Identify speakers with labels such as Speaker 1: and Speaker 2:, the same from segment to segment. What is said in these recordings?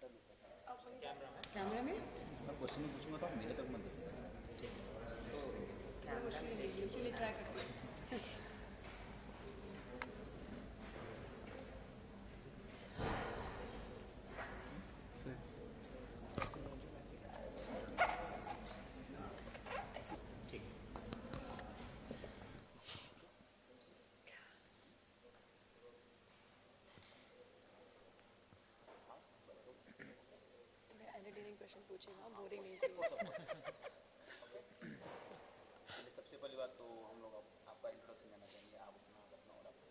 Speaker 1: Camera में
Speaker 2: मैं question पूछूंगा तो आप मेरे तक मत देखना।
Speaker 1: ठीक है।
Speaker 2: तो
Speaker 1: थोड़ा मुश्किल ही लगी, चलिए ट्राई करते हैं।
Speaker 2: ठीक।
Speaker 1: थोड़े एंटरटेनिंग क्वेश्चन पूछिएगा, बोरिंग नहीं करिए।
Speaker 2: चलिए, सबसे पहली बात तो हम लोग आपका इंट्रोडक्शन देना चाहेंगे। आप अपना बताना और आपको।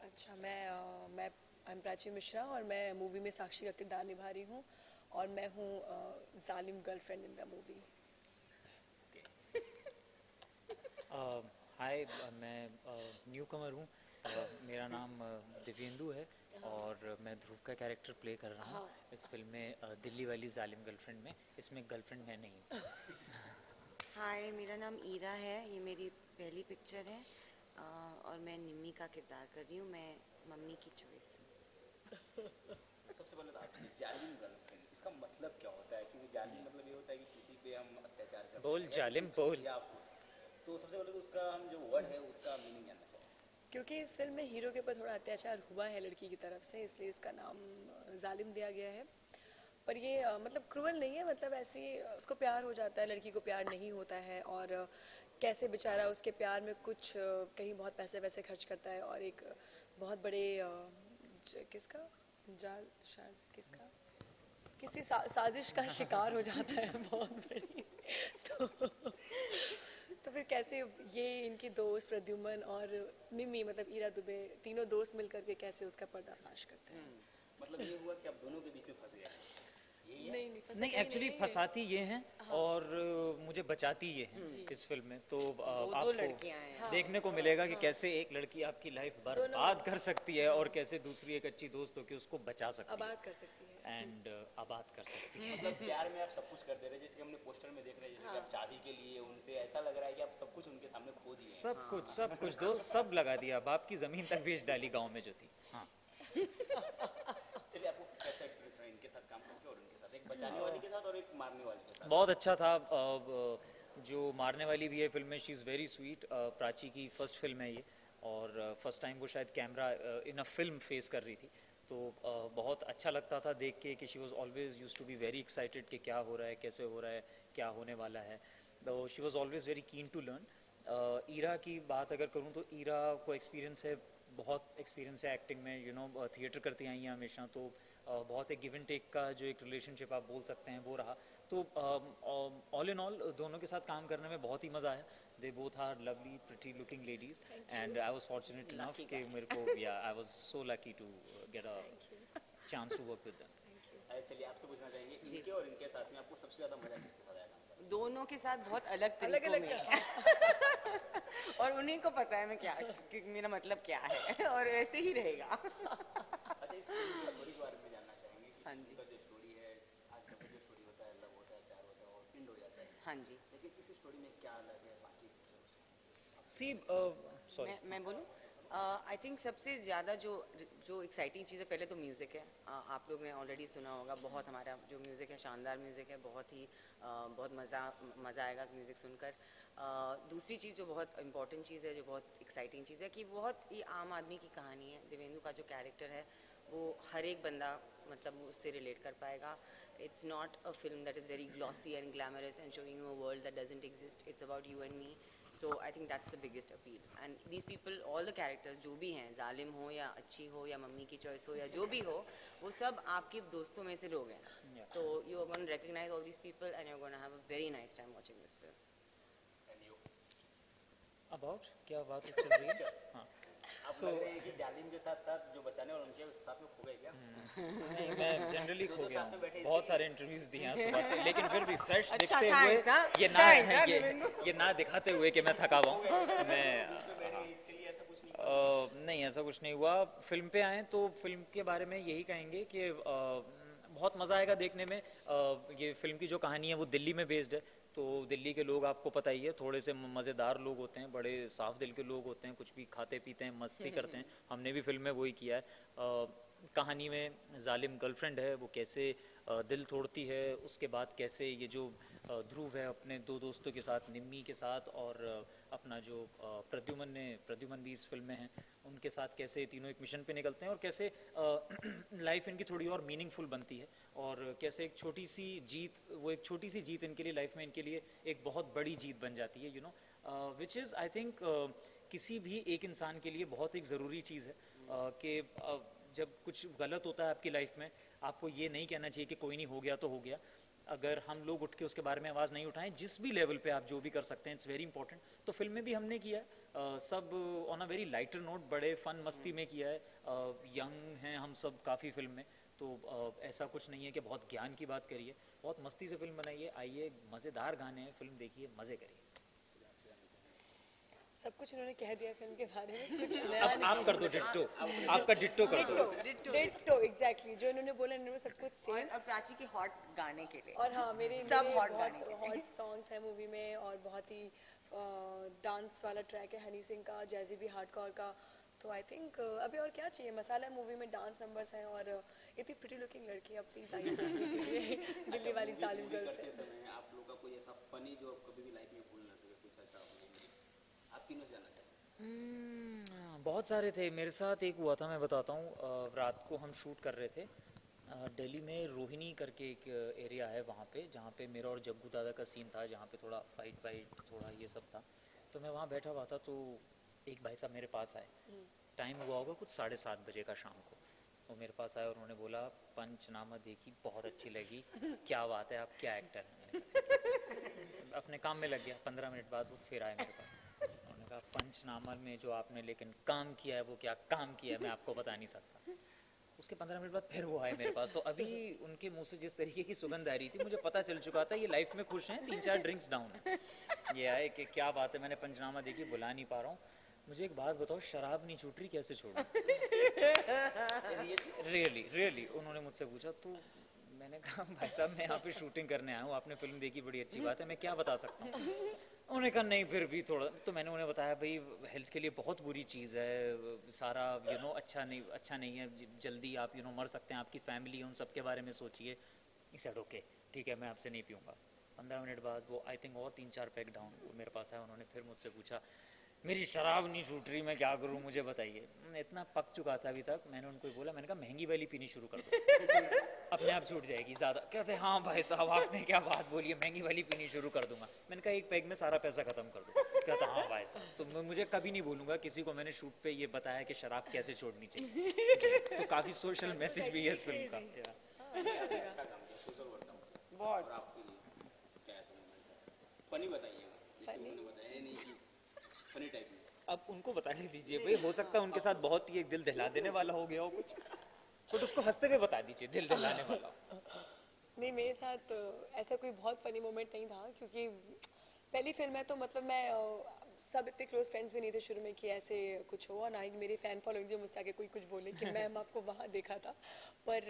Speaker 1: अच्छा, मैं आई एम प्राची मिश्रा और मैं मूवी में साक्षी का किरदार निभा रही हूँ और मैं हूँ जालिम गर्लफ्रेंड इन द मूवी।
Speaker 3: हाय, मैं न्यू कमर हूँ। मेरा नाम दिव्येंदु है और मैं ध्रुव का कैरेक्टर प्ले कर रहा हूँ इस फिल्म में, दिल्ली वाली जालिम गर्लफ्रेंड में। इसमें गर्लफ्रेंड मैं नहीं हूँ।
Speaker 4: हाय, मेरा नाम ईरा है, ये मेरी पहली पिक्चर है और मैं निम्मी का किरदार कर रही हूँ। मैं मम्मी की चॉइस हूँ।
Speaker 2: सबसे पहले तो आपसे जालिम गर्लफ्रेंड इसका मतलब क्या होता है? क्योंकि जालिम मतलब ये होता है कि किसी पे हम अत्याचार करते हैं।
Speaker 3: बोल जालिम बोल।
Speaker 2: या आप कुछ। तो सबसे पहले तो उसका हम जो वर्ड है उसका मीनिंग जानना चाहेंगे।
Speaker 1: क्योंकि इस फिल्म में हीरो के ऊपर थोड़ा अत्याचार हुआ है लड़की की तरफ से, इसलिए इसका नाम जालिम दिया गया है। पर ये मतलब क्रूअल नहीं है, मतलब ऐसे ही उसको प्यार हो जाता है, लड़की को प्यार नहीं होता है और कैसे बेचारा उसके प्यार में कुछ कहीं बहुत पैसे वैसे खर्च करता है और एक बहुत बड़े किसका जाल शायद किसका किसी साजिश का शिकार हो जाता है बहुत बड़ी। तो फिर कैसे ये इनकी दोस्त प्रद्युमन और निम्मी मतलब ईरा दुबे तीनों दोस्त मिलकर के कैसे उसका पर्दाफाश करते हैं।
Speaker 2: मतलब ये हुआ कि आप दोनों के बीच में फंस गए। यही है?
Speaker 1: नहीं फंसा
Speaker 3: नहीं,
Speaker 1: कहीं
Speaker 3: एक्चुअली
Speaker 1: नहीं है।
Speaker 3: फंसाती ये हैं और मुझे बचाती ये हैं इस फिल्म में। तो
Speaker 4: दो
Speaker 3: आपको
Speaker 4: लड़कियां हैं।
Speaker 3: देखने को मिलेगा कि कैसे एक लड़की आपकी लाइफ बर्बाद कर सकती है और कैसे दूसरी एक अच्छी दोस्त होकर उसको बचा सकती है
Speaker 1: आबाद कर सकती है।
Speaker 3: एंड आबाद कर सकती है।
Speaker 2: मतलब प्यार में आप सब कुछ कर दे रहे हैं, जैसे कि हमने पोस्टर में देख रहे हैं, जैसे कि आप चाबी के लिए उनसे ऐसा लग रहा है कि आप सब कुछ उनके सामने खो दिए हैं।
Speaker 3: सब कुछ दोस्त सब लगा दिया, बाप की जमीन तक बेच डाली गांव में जो थी। हाँ,
Speaker 2: चलिए, आपको कैसा एक्सपीरियंस रहा इनके साथ काम करके और उनके साथ, एक बचाने वाले के साथ और एक मारने वाले के साथ?
Speaker 3: बहुत अच्छा था। जो मारने वाली भी है फिल्म में, she is very sweet. Prachi की फर्स्ट फिल्म है ये और फर्स्ट टाइम वो शायद camera in a film face कर रही थी। तो बहुत अच्छा लगता था देख के कि she was always use to be very excited कि क्या हो रहा है, कैसे हो रहा है, क्या होने वाला है। तो she was always very keen to learn. Ira की बात अगर करूँ तो ईरा को एक्सपीरियंस है, बहुत एक्सपीरियंस है एक्टिंग में। थिएटर करती आई हैं हमेशा, तो बहुत एक गिव एंड टेक का जो एक रिलेशनशिप आप बोल सकते हैं वो रहा। तो ऑल इन ऑल दोनों के साथ काम करने में बहुत ही मज़ा आया। They both are lovely pretty looking ladies and I was fortunate enough कि मेरे को I was so lucky to get a chance to work with them.
Speaker 2: चलिए, आपसे पूछना चाहेंगे इनके और इनके साथ में आपको सबसे ज्यादा मजा किसके साथ आया काम करने में?
Speaker 4: दोनों के साथ बहुत अलग
Speaker 1: अलग
Speaker 4: तरीकों
Speaker 1: अलग
Speaker 4: में और उन्हीं को पता है मैं क्या कि मेरा मतलब क्या है और ऐसे ही रहेगा।
Speaker 2: अच्छा, इस फिल्म की स्टोरी के बारे में जानना चाहेंगे कि
Speaker 4: हाँ
Speaker 2: इस
Speaker 4: जी।
Speaker 2: फिल्म का जो स्टोरी है, आजकल का जो स्टोरी होता है, लव होता है, प्यार होता है और पिंड हो जाता है,
Speaker 4: हाँ जी।
Speaker 2: लेकिन इस स्टोरी में क्या अलग है बाकी पिक्चरों से?
Speaker 3: सी सॉरी,
Speaker 4: मैं बोलूँ, आई थिंक सबसे ज़्यादा जो एक्साइटिंग चीज़ है, पहले तो म्यूज़िक है। आप लोग ने ऑलरेडी सुना होगा, बहुत हमारा जो म्यूज़िक है शानदार म्यूज़िक है, बहुत ही बहुत मज़ा आएगा म्यूज़िक सुनकर। दूसरी चीज़ जो बहुत इंपॉर्टेंट चीज़ है, जो बहुत एक्साइटिंग चीज़ है कि बहुत ही आम आदमी की कहानी है। दिव्येंदु का जो कैरेक्टर है वो हर एक बंदा मतलब उससे रिलेट कर पाएगा। It's not a film that is very glossy and glamorous and showing you a world that doesn't exist. It's about you and me. So I think that's the biggest appeal. And these people, all the characters जो भी हैं, जालिम हो या अच्छी हो या mummy की चॉइस हो या जो भी हो, वो सब आपके दोस्तों में से लोग हैं। तो you are going to recognize all these people and you're going to have a very nice time watching this film.
Speaker 2: And you?
Speaker 3: About क्या बात चल रही है? हाँ,
Speaker 2: आप लग रहे हैं कि जालिम के साथ साथ जो बचाने और उनके साथ में खो गए क्या?
Speaker 3: नहीं, मैं जनरली खो
Speaker 2: दो
Speaker 3: गया
Speaker 2: साथ में
Speaker 3: हूँ,
Speaker 2: बैठे
Speaker 3: बहुत सारे इंटरव्यूज दिए हैं सुबह से, लेकिन फिर भी फ्रेश
Speaker 4: अच्छा,
Speaker 3: दिखते
Speaker 4: thanks, हाँ?
Speaker 3: हुए
Speaker 4: Thanks, हाँ, दिव्येंदु?
Speaker 3: ये ना दिखाते हुए कि मैं थका हुआ हूँ, मैं
Speaker 2: इसमें बैठे हैं, इसके लिए ऐसा कुछ नहीं?
Speaker 3: नहीं, ऐसा कुछ नहीं हुआ। फिल्म पे आए तो फिल्म के बारे में यही कहेंगे कि बहुत मज़ा आएगा देखने में। ये फिल्म की जो कहानी है वो दिल्ली में बेस्ड है, तो दिल्ली के लोग आपको पता ही है, थोड़े से मज़ेदार लोग होते हैं, बड़े साफ दिल के लोग होते हैं, कुछ भी खाते पीते हैं, मस्ती करते हैं। हमने भी फिल्म में वही किया है। कहानी में जालिम गर्लफ्रेंड है, वो कैसे दिल तोड़ती है, उसके बाद कैसे ये जो ध्रुव है अपने दो दोस्तों के साथ, निम्मी के साथ और अपना जो प्रद्युमन भी इस फिल्म में है, उनके साथ कैसे तीनों एक मिशन पे निकलते हैं और कैसे लाइफ इनकी थोड़ी और मीनिंगफुल बनती है और कैसे एक छोटी सी जीत, वो एक छोटी सी जीत इनके लिए लाइफ में इनके लिए एक बहुत बड़ी जीत बन जाती है, you know, which is I think किसी भी एक इंसान के लिए बहुत एक ज़रूरी चीज़ है कि जब कुछ गलत होता है आपकी लाइफ में, आपको ये नहीं कहना चाहिए कि कोई नहीं, हो गया तो हो गया। अगर हम लोग उठ के उसके बारे में आवाज़ नहीं उठाएं, जिस भी लेवल पे आप जो भी कर सकते हैं, इट्स वेरी इंपॉर्टेंट। तो फिल्म में भी हमने किया है, सब on a very lighter note, बड़े फन मस्ती में किया है। यंग हैं हम सब काफ़ी फिल्म में, तो ऐसा कुछ नहीं है कि बहुत ज्ञान की बात करिए, बहुत मस्ती से फिल्म बनाइए, आइए, मज़ेदार गाने हैं, फिल्म देखिए, मज़े करिए।
Speaker 1: सब कुछ उन्होंने कह दिया फिल्म के बारे में, कुछ नया
Speaker 3: अब आप कर दो डिट्टो, आपका डिट्टो कर दो।
Speaker 1: डिट्टो एग्जैक्टली जो इन्होंने बोला, इन्होंने सब कुछ सेम।
Speaker 4: और प्राची के हॉट गाने के लिए,
Speaker 1: और हाँ, मेरे
Speaker 4: सब हॉट गाने के लिए।
Speaker 1: हॉट सॉन्ग्स हैं मूवी में और बहुत ही डांस वाला ट्रैक है हनी सिंह का, जैजी भी हार्डकोर का। तो आई थिंक अभी और क्या चाहिए, मसाला मूवी में डांस नंबर्स हैं और इतनी प्रिटी लुकिंग लड़की, अब प्लीज आइए देखने के लिए दिल्ली वाली जालिम गर्लफ्रेंड।
Speaker 2: आप लोगों का कोई ऐसा फनी जो आप कभी भी लाइफ में भूल ना सके, कुछ ऐसा आप तीनों से जानना चाहते हैं?
Speaker 3: बहुत सारे थे मेरे साथ। एक हुआ था, मैं बताता हूँ, रात को हम शूट कर रहे थे दिल्ली में, रोहिणी करके एक एरिया है वहाँ पे, जहाँ पे मेरा और जग्गू दादा का सीन था, जहाँ पे थोड़ा फाइट वाइट थोड़ा ये सब था। तो मैं वहाँ बैठा हुआ था, तो एक भाई साहब मेरे पास आए, टाइम हुआ होगा कुछ 7:30 बजे का शाम को। वो मेरे पास आए और उन्होंने बोला, पंचनामा देखी, बहुत अच्छी लगी, क्या बात है, आप क्या एक्टर हैं। अपने काम में लग गया। 15 मिनट बाद वो फिर आए मेरे पास, उन्होंने कहा, पंचनामा में जो आपने लेकिन काम किया है, वो क्या काम किया है मैं आपको बता नहीं सकता। उसके 15 मिनट बाद फिर वो आए मेरे पास, तो अभी उनके मुंह से जिस तरीके की सुगंध आ रही थी, मुझे पता चल चुका था ये लाइफ में खुश हैं, 3-4 ड्रिंक्स डाउन है। ये आए कि क्या बात है, मैंने पंचनामा देखी, बुला नहीं पा रहा हूँ, मुझे एक बात बताओ, शराब नहीं छूट रही, कैसे छोड़ूं? रियली उन्होंने मुझसे पूछा। तो मैंने कहा, भाई साहब मैं यहाँ पे शूटिंग करने आया हूँ, आपने फिल्म देखी, बड़ी अच्छी बात है, मैं क्या बता सकता हूँ। उन्होंने कहा नहीं फिर भी थोड़ा। तो मैंने उन्हें बताया, भाई हेल्थ के लिए बहुत बुरी चीज़ है, सारा अच्छा नहीं है, जल्दी आप मर सकते हैं, आपकी फैमिली है, उन सब के बारे में सोचिए। ही सेड ओके, ठीक है, मैं आपसे नहीं पीऊँगा। 15 मिनट बाद वो आई थिंक और 3-4 पैक डाउन मेरे पास आया, उन्होंने फिर मुझसे पूछा, मेरी शराब नहीं छूट रही, मैं क्या करूं, मुझे बताइए। इतना पक चुका था अभी तक, मैंने उनको बोला, मैंने कहा महंगी वाली पीनी शुरू कर दो, अपने आप छूट जाएगी ज़्यादा। कहते हाँ भाई साहब आपने क्या बात बोली है, महंगी वाली पीनी शुरू कर दूंगा। मैंने कहा एक पैग में सारा पैसा खत्म कर दो। कहता हाँ भाई साहब। तो मुझे कभी नहीं भूलूंगा किसी को मैंने शूट पे ये बताया कि शराब कैसे छोड़नी चाहिए। तो काफ़ी सोशल मैसेज भी है इस फिल्म का।
Speaker 2: बहुत। आपके लिए क्या ऐसा मोमेंट है? फनी बताइए, बताया नहीं कि फनी टाइप में।
Speaker 3: अब उनको बता दीजिए भाई, हो सकता है उनके साथ बहुत ही एक दिल दहला देने वाला हो गया हो कुछ, बट उसको हंसते हुए बता दीजिए, दिल दहलाने वाला।
Speaker 1: नहीं, मेरे साथ ऐसा कोई बहुत फनी मोमेंट नहीं था, क्योंकि पहली फिल्म है तो मतलब मैं सब इतने क्लोज फ्रेंड्स भी नहीं थे शुरू में कि ऐसे कुछ हो, और ना ही मेरी फ़ैन फॉलोइंग जो मुझसे आगे कोई कुछ बोले कि मैम आपको वहाँ देखा था। पर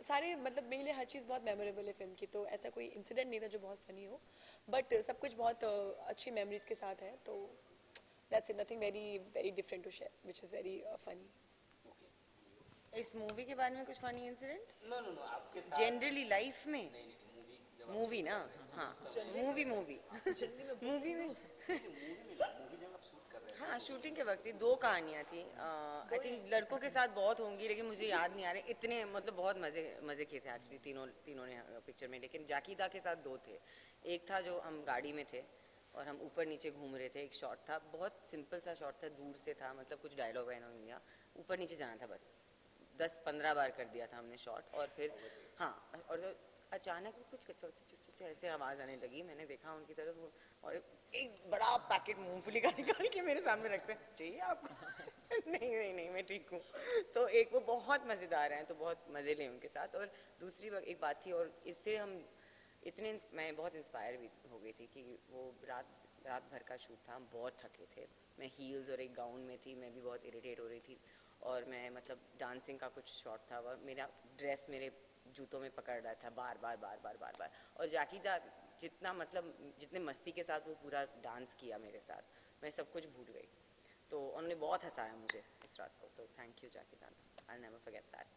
Speaker 1: सारे मतलब मेरे लिए हर चीज़ बहुत मेमोरेबल है फिल्म की, तो ऐसा कोई इंसिडेंट नहीं था जो बहुत फ़नी हो, बट सब कुछ बहुत अच्छी मेमोरीज के साथ है। तो that's it, nothing very very different to share, which is very funny.
Speaker 4: इस मूवी के बारे में कुछ फनी इंसिडेंट?
Speaker 2: नो आपके साथ
Speaker 4: जनरली लाइफ में? मूवी ना, हाँ मूवी में हाँ, शूटिंग के वक्त ही 2 कहानियाँ थी। आई थिंक लड़कों के साथ बहुत होंगी, लेकिन मुझे याद नहीं आ रहे इतने, मतलब बहुत मज़े किए थे एक्चुअली तीनों ने पिक्चर में। लेकिन जाकीदा के साथ 2 थे। एक था जो हम गाड़ी में थे और हम ऊपर नीचे घूम रहे थे, एक शॉट था, बहुत सिंपल सा शॉट था, दूर से था, मतलब कुछ डायलॉग वायलॉग नहीं था, ऊपर नीचे जाना था, बस 10-15 बार कर दिया था हमने शॉट। और फिर हाँ, और अचानक कुछ ऐसे आवाज़ आने लगी, मैंने देखा उनकी तरफ और एक बड़ा पैकेट मूंगफली का निकाल के मेरे सामने रखते हैं, चाहिए आपको? नहीं मैं ठीक हूँ। तो एक वो बहुत मज़ेदार हैं, तो बहुत मज़े लें उनके साथ। और दूसरी एक बात थी, और इससे हम मैं बहुत इंस्पायर भी हो गई थी कि वो रात भर का शूट था, हम बहुत थके थे, मैं हील्स और एक गाउन में थी, मैं भी बहुत इरिटेट हो रही थी, और मैं मतलब डांसिंग का कुछ शॉट था और मेरा ड्रेस मेरे जूतों में पकड़ रहा था बार। और जाकीदा जितने मस्ती के साथ वो पूरा डांस किया मेरे साथ, मैं सब कुछ भूल गई। तो उन्होंने बहुत हंसाया मुझे इस रात को, तो थैंक यू जाकीदा। I'll never forget that.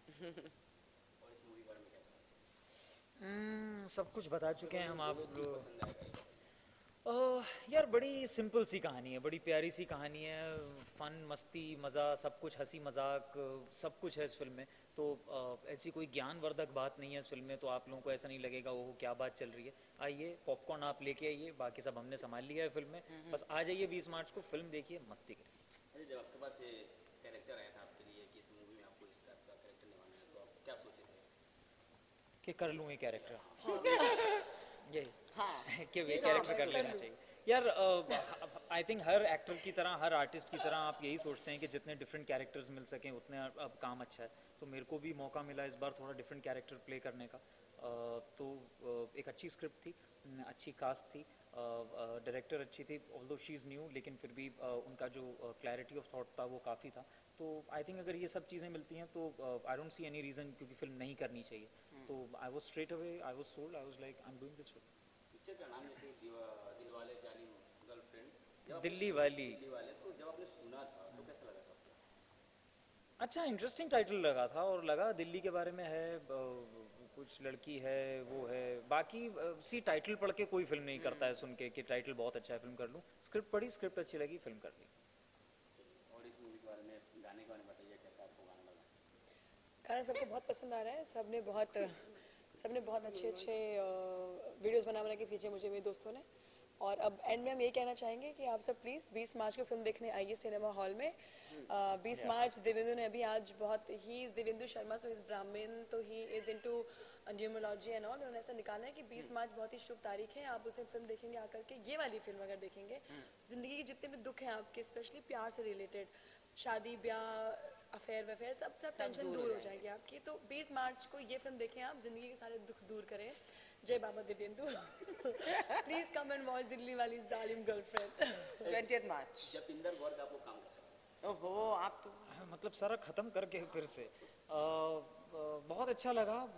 Speaker 2: और इस मूवी के बारे में क्या कहना
Speaker 3: सब कुछ बता चुके हैं हम आप
Speaker 2: चाहिए? क्यों पसंद आएगा ये?
Speaker 3: यार बड़ी सिंपल सी कहानी है, बड़ी प्यारी सी कहानी है, फन मस्ती मज़ा सब कुछ, हंसी मजाक सब कुछ है इस फिल्म में। तो ऐसी कोई ज्ञानवर्धक बात नहीं है इस फिल्म में, तो आप लोगों को ऐसा नहीं लगेगा वो क्या बात चल रही है। आइए पॉपकॉर्न आप लेके आइए, बाकी सब हमने संभाल लिया है फिल्म में, बस आ जाइए 20 मार्च को, फिल्म देखिए, मस्ती करिए।
Speaker 2: अरे जब आपके पास ये कैरेक्टर आया था आपके लिए कि इस मूवी में आपको इस टाइप का कैरेक्टर निभाना है, तो आप क्या सोचे थे?
Speaker 3: कि कर लूँ ये कैरेक्टर, ये
Speaker 4: हाँ
Speaker 3: कि ये
Speaker 1: ये
Speaker 3: कैरेक्टर
Speaker 1: हाँ,
Speaker 3: कर
Speaker 1: बस
Speaker 3: लेना
Speaker 1: कर लूँ।
Speaker 3: चाहिए। यार आई थिंक हर एक्टर की तरह, हर आर्टिस्ट की तरह आप यही सोचते हैं कि जितने डिफरेंट कैरेक्टर्स मिल सकें उतने अब काम अच्छा है। तो मेरे को भी मौका मिला इस बार थोड़ा डिफरेंट कैरेक्टर प्ले करने का। तो एक अच्छी स्क्रिप्ट थी, अच्छी कास्ट थी, डायरेक्टर अच्छी थी, ऑल्दो शी इज़ न्यू, लेकिन फिर भी उनका जो क्लैरिटी ऑफ थॉट था वो काफ़ी था। तो आई थिंक अगर ये सब चीज़ें मिलती हैं तो I don't see any reason क्योंकि फिल्म नहीं करनी चाहिए। तो I was straight away, I was sold, I was like I am doing this film.
Speaker 2: Picture का नाम जैसे दिलवाले जालिम गर्लफ्रेंड,
Speaker 3: दिल्ली वाली,
Speaker 2: दिल्ली वाले, तो जब आपने सुना था तो कैसा लगा था आपको?
Speaker 3: अच्छा इंटरेस्टिंग टाइटल लगा था, और लगा दिल्ली के बारे में है, कुछ लड़की है वो है, बाकी सी टाइटल पढ़ के कोई फिल्म नहीं करता है सुन के कि टाइटल बहुत अच्छा है फिल्म कर लूँ। स्क्रिप्ट पढ़ी, स्क्रिप्ट अच्छी लगी, फिल्म कर ली।
Speaker 2: और इस मूवी के बारे में, इस गाने के बारे में बताइए, कैसा आपको गाना लगा?
Speaker 1: गाना सबको बहुत पसंद आ रहा है, सबने बहुत अच्छे अच्छे वीडियोस बना के भेजे मुझे मेरे दोस्तों ने। और अब एंड में हम ये कहना चाहेंगे कि आप सब प्लीज़ 20 मार्च को फिल्म देखने आइए सिनेमा हॉल में। 20 मार्च देवेंदु ने अभी आज बहुत ही देवेंदु शर्मा, सो इज़ ब्राह्मण, तो he is into numerology and all. उन्होंने ऐसा निकाला है कि 20 मार्च बहुत ही शुभ तारीख है, आप उसे फिल्म देखेंगे आकर के, ये वाली फिल्म अगर देखेंगे, ज़िंदगी के जितने भी दुख हैं आपके, स्पेशली प्यार से रिलेटेड, शादी ब्याह अफेयर वफेयर, सब टेंशन दूर हो जाएगी आपकी। तो 20 मार्च को ये फिल्म देखें आप, ज़िंदगी के सारे दुख दूर करें। जय बाबा Divyendu. Please come and watch Delhi वाली जालिम गर्लफ्रेंड।
Speaker 4: 20th March.
Speaker 2: जब इंदर गौर का आपको काम कैसा लगा?
Speaker 4: ओहो आप तो
Speaker 3: मतलब सारा ख़त्म करके फिर से बहुत अच्छा लगा।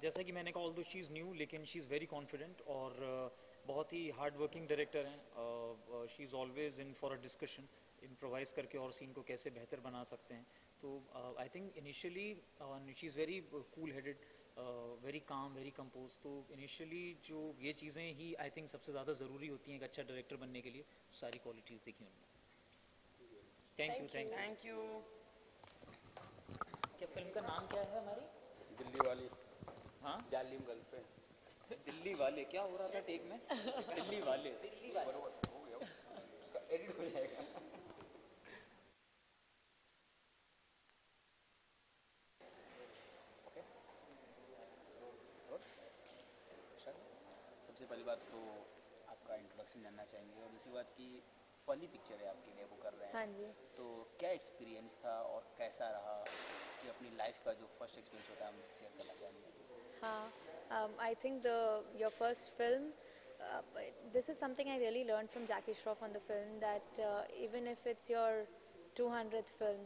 Speaker 3: जैसा कि मैंने कहा, ऑल्दो शी इज़ न्यू लेकिन शी इज़ वेरी कॉन्फिडेंट, और बहुत ही हार्ड वर्किंग डायरेक्टर हैं। She is always in for a discussion, improvise करके और सीन को कैसे बेहतर बना सकते हैं। तो I think initially she is very cool headed, very calm, very compose. तो इनिशियली जो ये चीज़ें ही आई थिंक सबसे ज़्यादा ज़रूरी होती हैं एक अच्छा डायरेक्टर बनने के लिए, सारी क्वालिटीज़ देखी उन्होंने। Thank you, thank you.
Speaker 4: Thank you.
Speaker 3: क्या फिल्म का नाम क्या है हमारी?
Speaker 2: दिल्ली वाली
Speaker 3: हाँ,
Speaker 2: जालिम गर्लफ्रेंड।
Speaker 3: दिल्ली वाले। क्या हो रहा था टेक में? दिल्ली वाले।
Speaker 2: बरोबर हो गया, उसका एडिट हो जाएगा। ओके, सबसे पहली बात तो आपका इंट्रोडक्शन जानना चाहेंगे, और दूसरी बात की पहली पिक्चर है आपकी, डेब्यू कर रहे हैं।
Speaker 1: हाँ जी।
Speaker 2: तो क्या एक्सपीरियंस था और कैसा रहा कि अपनी लाइफ का जो फर्स्ट एक्सपीरियंस होता है हम शेयर करना चाहेंगे?
Speaker 5: I think your first film, this is something I really learned from Jackie Shroff on the film, that even if it's your 200th film,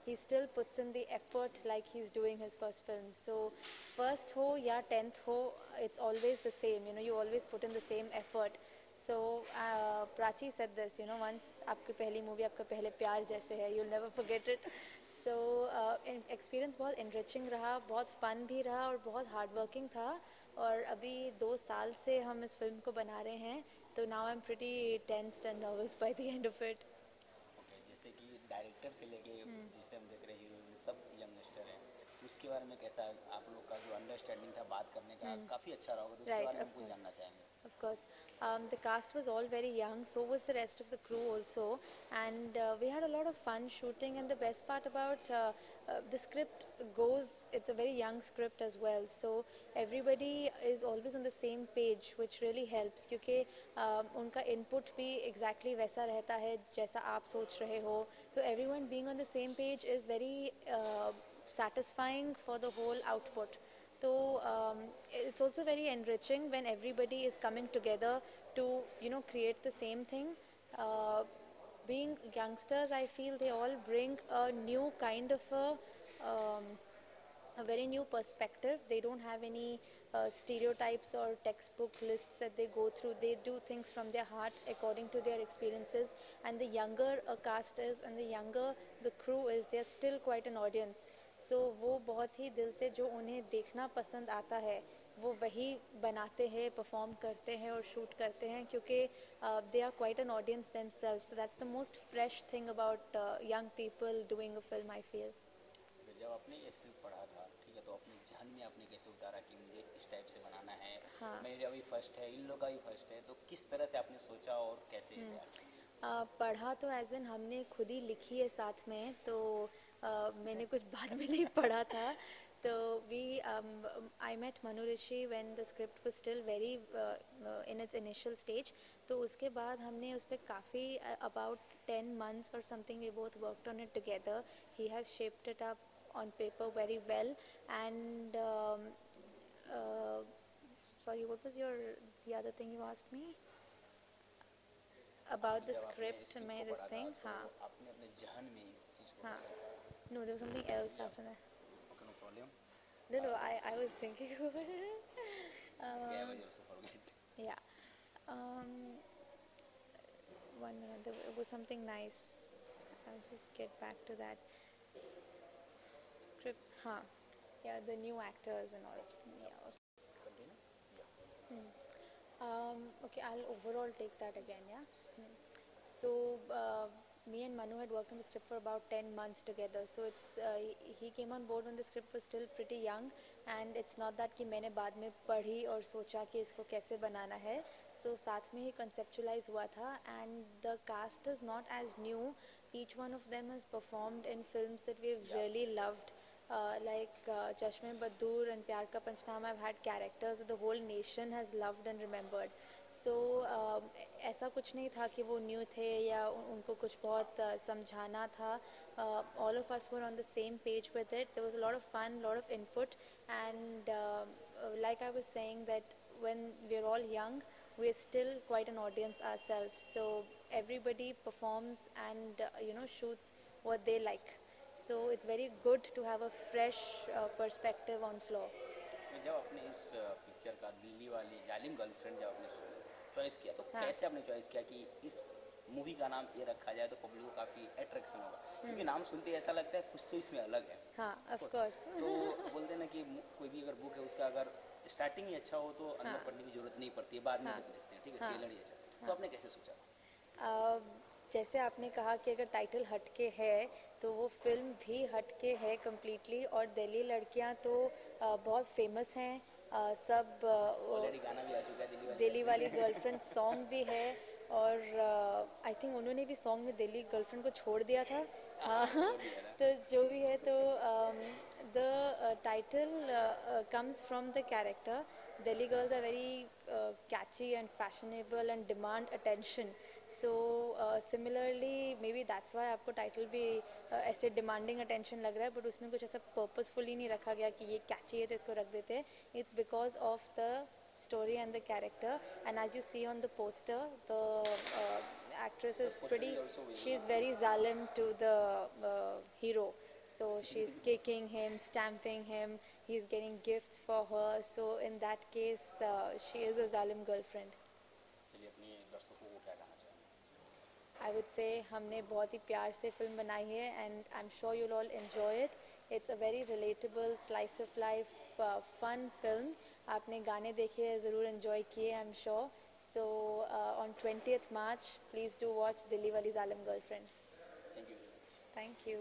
Speaker 5: he still puts in the effort like he's doing his first film. So first ho ya 10th ho, it's always the same, you always put in the same effort. So Prachi said this, once आपकी पहली movie आपका पहले प्यार जैसे है, you'll never forget it. So experience बहुत enriching रहा, बहुत फन भी रहा और बहुत हार्ड वर्किंग था। और अभी 2 साल से हम इस फिल्म को बना रहे हैं, तो now I'm pretty tensed and nervous by the end of it.
Speaker 2: Okay, जैसे कि डायरेक्टर से लेके जैसे हम देख रहे हैं हीरोइन सब यंगस्टर हैं, तो उसके बारे में कैसा आप लोग का जो अंडरस्टैंडिंग था बात करने का, काफ़ी अच्छा रहा होगा, तो उसके
Speaker 5: Right,
Speaker 2: बारे में
Speaker 5: of
Speaker 2: हमको
Speaker 5: course.
Speaker 2: जानना चाहेंगे।
Speaker 5: Of course. The cast was all very young, so was the rest of the crew also, and we had a lot of fun shooting. And the best part about the script it's a very young script as well, so everybody is always on the same page, which really helps, क्योंकि उनका input भी exactly वैसा रहता है जैसा आप सोच रहे हो, so everyone being on the same page is very satisfying for the whole output. So it's also very enriching when everybody is coming together to create the same thing. Being youngsters, I feel they all bring a new kind of a very new perspective. They don't have any stereotypes or textbook lists that they go through. They do things from their heart according to their experiences. And the younger a cast is and the younger the crew is, they're still quite an audience. सो वो बहुत ही दिल से जो उन्हें देखना पसंद आता है वो वही बनाते हैं, परफॉर्म करते हैं और शूट करते हैं, क्योंकि they are quite an audience themselves, so that's the most fresh thing about young people doing a film, I feel.
Speaker 2: जब आपने ये स्क्रिप्ट पढ़ा था, ठीक है, तो अपने जहन में आपने कैसे उतारा कि मुझे इस टाइप से बनाना है,
Speaker 5: हाँ.
Speaker 2: मेरा भी फर्स्ट है, इन लोग का भी फर्स्ट है, तो किस तरह से आपने सोचा और कैसे तैयार किया?
Speaker 5: पढ़ा तो एज इन हमने खुद ही लिखी है साथ में, तो मैंने कुछ बाद में नहीं पढ़ा था. तो we I met Manu Rishi when the script was still very in its initial stage. तो उसके बाद हमने उस पर काफ़ी about 10 months or something we both worked on it together. He has shaped it up on paper very well, and sorry, what was the other thing you asked me about the
Speaker 2: जब आपने
Speaker 5: script
Speaker 2: script
Speaker 5: में
Speaker 2: को
Speaker 5: this
Speaker 2: पढ़ा था,
Speaker 5: thing?
Speaker 2: तो
Speaker 5: हाँ.
Speaker 2: आपने अपने जहन में इस चीज़ को
Speaker 5: हाँ.
Speaker 2: कैसे उतारा?
Speaker 5: No, there was something else after that.
Speaker 2: Okay, no problem.
Speaker 5: No, I was thinking about it.
Speaker 2: Yeah, I was also forget.
Speaker 5: Yeah. Um, 1 minute, there was something nice. I'll just get back to that. Script, huh. Yeah, the new actors and all. Yeah, okay.
Speaker 2: Continue.
Speaker 5: Okay, I'll overall take that again, yeah. So, me and Manu had worked on the script for about 10 months together. So he came on board when the script was still pretty young, and it's not that कि मैंने बाद में पढ़ी और सोचा कि इसको कैसे बनाना है. So साथ में ही conceptualize हुआ था, and the cast is not as new. Each one of them has performed in films that we've really loved. Like Chashme Badur and Pyar Ka Panchnama have had characters that the whole nation has loved and remembered. So ऐसा कुछ नहीं था कि वो new थे या उनको कुछ बहुत समझाना था. All of us were on the same page with it. There was a lot of fun, a lot of input, and like I was saying that when we're all young, we're still quite an audience ourselves. So everybody performs and shoots what they like. So it's very good to have a fresh perspective on floor.
Speaker 2: जब आपने इस picture का दिल्ली वाली जालिम girlfriend जब आपने choice किया, तो
Speaker 5: हाँ.
Speaker 2: कैसे आपने चॉइस किया कि इस मूवी का नाम ये रखा जाए तो पब्लिक को काफ़ी अट्रैक्शन होगा, क्योंकि नाम सुनते ही ऐसा लगता है कुछ तो इसमें अलग है.
Speaker 5: हाँ, of course.
Speaker 2: तो बोलते हैं ना कि कोई भी अगर बुक है उसका अगर स्टार्टिंग ही अच्छा हो तो अंदर
Speaker 5: हाँ.
Speaker 2: पढ़ने की जरूरत नहीं पड़ती है, बाद में
Speaker 5: हाँ.
Speaker 2: बुक देखते हैं, ठीक है,
Speaker 5: हाँ.
Speaker 2: ट्रेलर ही अच्छा. तो आपने कैसे सोचा?
Speaker 5: जैसे आपने कहा कि अगर टाइटल हटके है तो वो फिल्म भी हटके है कम्प्लीटली. और दिल्ली लड़कियां तो बहुत फेमस हैं. सब
Speaker 2: ऑलरेडी गाना भी आ चुका है
Speaker 5: दिल्ली वाली गर्लफ्रेंड सॉन्ग भी है, और आई थिंक उन्होंने भी सॉन्ग में दिल्ली गर्लफ्रेंड को छोड़ दिया था. हाँ. तो जो भी है, तो the title comes from the character. Delhi girls are very catchy and fashionable and demand attention. So similarly, maybe that's why आपको टाइटल भी ऐसे डिमांडिंग अटेंशन लग रहा है, बट उसमें कुछ ऐसा पर्पसफुली नहीं रखा गया कि ये कैची है तो इसको रख देते हैं. It's because of the story and the character, and as you see on the poster, the actress is pretty, she's very zalim to the hero. So she's kicking him, stamping him, he's getting gifts for her. So in that case, she is a zalim girlfriend.
Speaker 2: चलिए अपने दर्शकों को क्या कहना चाहेंगे?
Speaker 5: I would say हमने बहुत ही प्यार से फिल्म बनाई है, and I'm sure you'll all enjoy it. It's a very relatable slice of life, fun film. आपने गाने देखे हैं, ज़रूर enjoy किए, I'm sure. So on 20th March, please do watch Dilli Wali Zalim Girlfriend.
Speaker 2: Thank you very much.
Speaker 5: Thank you.